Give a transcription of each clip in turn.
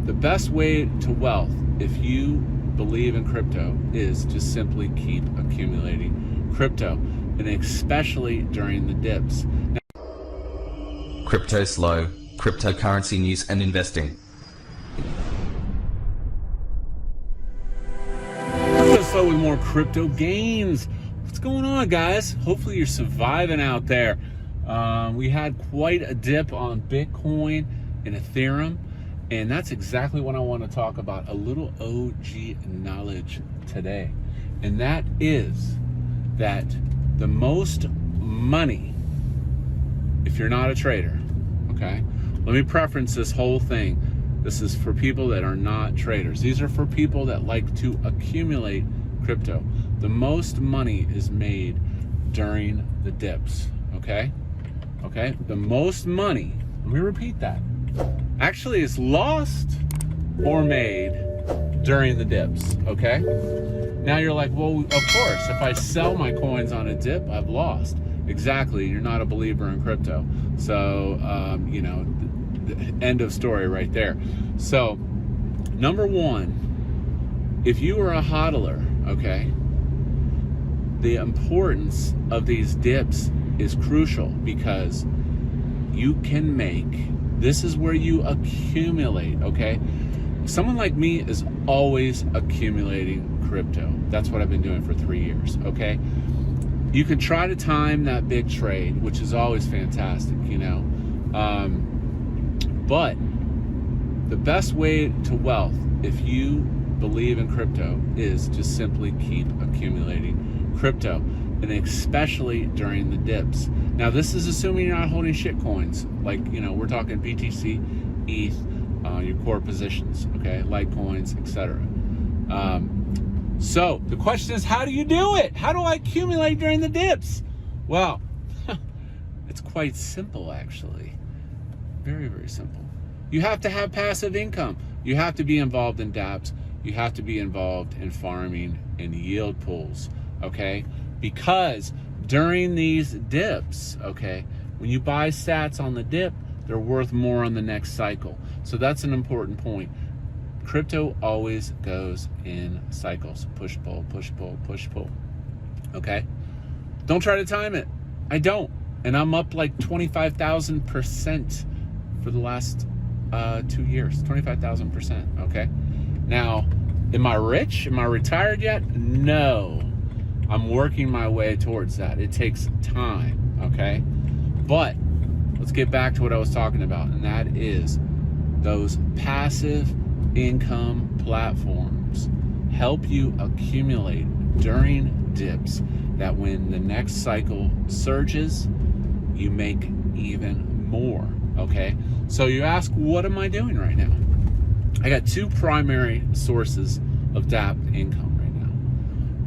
The best way to wealth, if you believe in crypto, is to simply keep accumulating crypto, and especially during the dips. Cryptoslo, cryptocurrency news and investing. Cryptoslo with more crypto gains. What's going on, guys? Hopefully you're surviving out there. We had quite a dip on Bitcoin and Ethereum, and that's exactly what I want to talk about. A little OG knowledge today, and that is that the most money, if you're not a trader, okay? Let me preference this whole thing. This is for people that are not traders. These are for people that like to accumulate crypto. The most money is made during the dips, okay? Okay, the most money, let me repeat that, actually is lost or made during the dips, okay? Now you're like, well, of course, if I sell my coins on a dip, I've lost. Exactly, you're not a believer in crypto. So, you know, the end of story right there. So, number one, if you are a hodler, okay, the importance of these dips is crucial, because you can make, this is where you accumulate, okay? Someone like me is always accumulating crypto. That's what I've been doing for 3 years, okay? You can try to time that big trade, which is always fantastic, you know? But the best way to wealth, if you believe in crypto, is to simply keep accumulating crypto, and especially during the dips. Now, this is assuming you're not holding shit coins, like, you know, we're talking BTC, ETH, your core positions, okay, Litecoins, etc. So the question is, how do you do it? How do I accumulate during the dips? Well, it's quite simple, actually. Very, very simple. You have to have passive income. You have to be involved in dApps. You have to be involved in farming and yield pools, okay? Because during these dips, okay, when you buy sats on the dip, they're worth more on the next cycle. So that's an important point. Crypto always goes in cycles. Push, pull, push, pull, push, pull. Okay? Don't try to time it. I don't. And I'm up like 25,000% for the last 2 years. 25,000%. Okay? Now, am I rich? Am I retired yet? No. I'm working my way towards that. It takes time. Okay? But let's get back to what I was talking about, and that is those passive income platforms help you accumulate during dips, that when the next cycle surges, you make even more, okay? So you ask, what am I doing right now? I got two primary sources of dApp income right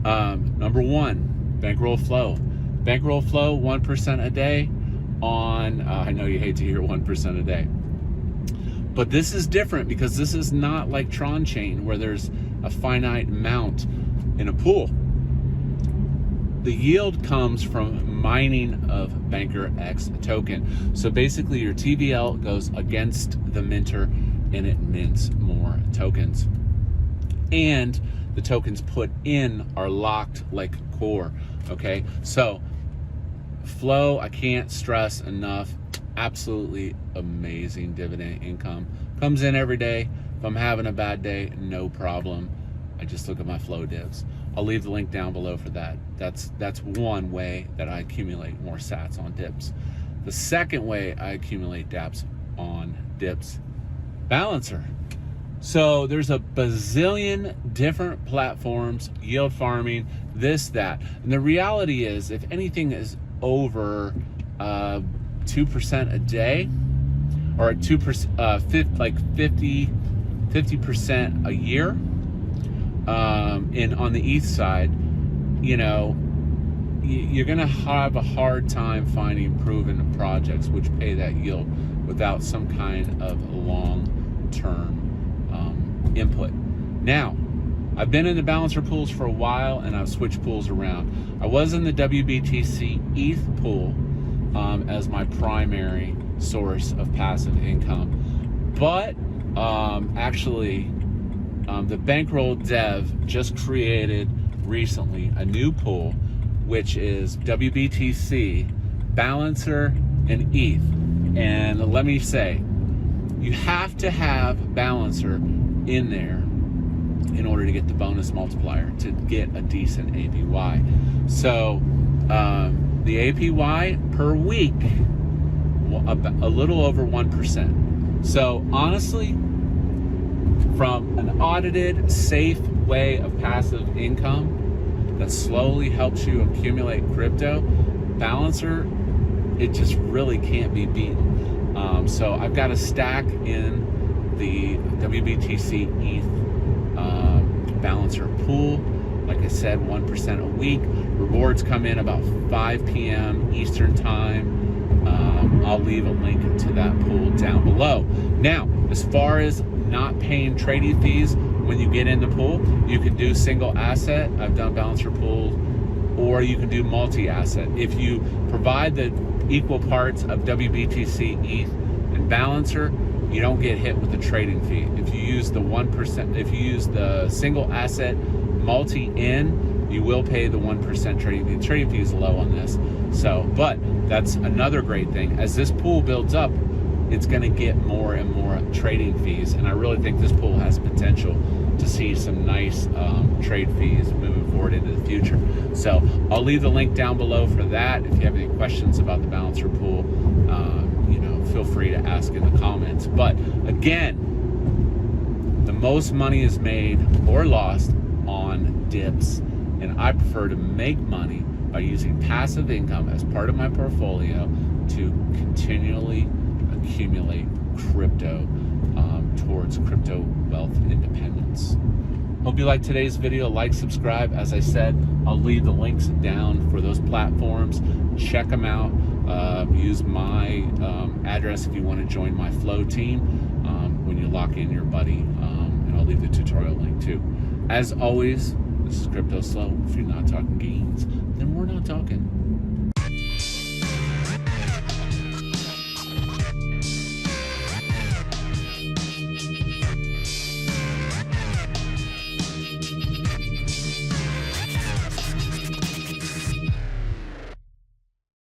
now. Number one, bankroll flow. Bankroll flow, 1% a day on, I know you hate to hear 1% a day, but this is different because this is not like Tron Chain where there's a finite amount in a pool. The yield comes from mining of Banker X token. So basically your TVL goes against the minter and it mints more tokens. And the tokens put in are locked like core, okay? So flow, I can't stress enough, absolutely amazing dividend income. Comes in every day. If I'm having a bad day, no problem. I just look at my flow divs. I'll leave the link down below for that. That's one way that I accumulate more sats on dips. The second way I accumulate dApps on dips, Balancer. So there's a bazillion different platforms, yield farming, this, that. And the reality is, if anything is over 2% a day, or 2%, like 50% a year, and on the ETH side, you know, you're gonna have a hard time finding proven projects which pay that yield without some kind of long-term input. Now, I've been in the balancer pools for a while, and I've switched pools around. I was in the WBTC ETH pool as my primary source of passive income, but the bankroll dev just created recently a new pool, which is WBTC, Balancer, and ETH. And let me say, you have to have Balancer in there in order to get the bonus multiplier to get a decent APY. So the APY per week, a little over 1%. So honestly, from an audited, safe way of passive income that slowly helps you accumulate crypto, Balancer, it just really can't be beaten. So I've got a stack in the WBTC ETH Balancer pool. Like I said, 1% a week. Rewards come in about 5 p.m. Eastern time. I'll leave a link to that pool down below. Now, as far as not paying trading fees when you get in the pool, you can do single asset. I've done Balancer pools, or you can do multi-asset. If you provide the equal parts of WBTC, ETH, and Balancer, you don't get hit with the trading fee. If you use the 1%, if you use the single asset multi-in, you will pay the 1% trading fee. The trading fee is low on this. So, but that's another great thing. As this pool builds up, it's going to get more and more trading fees, and I really think this pool has potential to see some nice trade fees moving forward into the future. So I'll leave the link down below for that. If you have any questions about the Balancer pool, feel free to ask in the comments. But again, the most money is made or lost on dips, and I prefer to make money by using passive income as part of my portfolio to continually accumulate crypto towards crypto wealth independence. Hope you liked today's video. Like, subscribe. As I said, I'll leave the links down for those platforms. Check them out. Use my address if you want to join my flow team when you lock in your buddy, and I'll leave the tutorial link too. As always, this is Cryptoslo. If you're not talking gains, then we're not talking.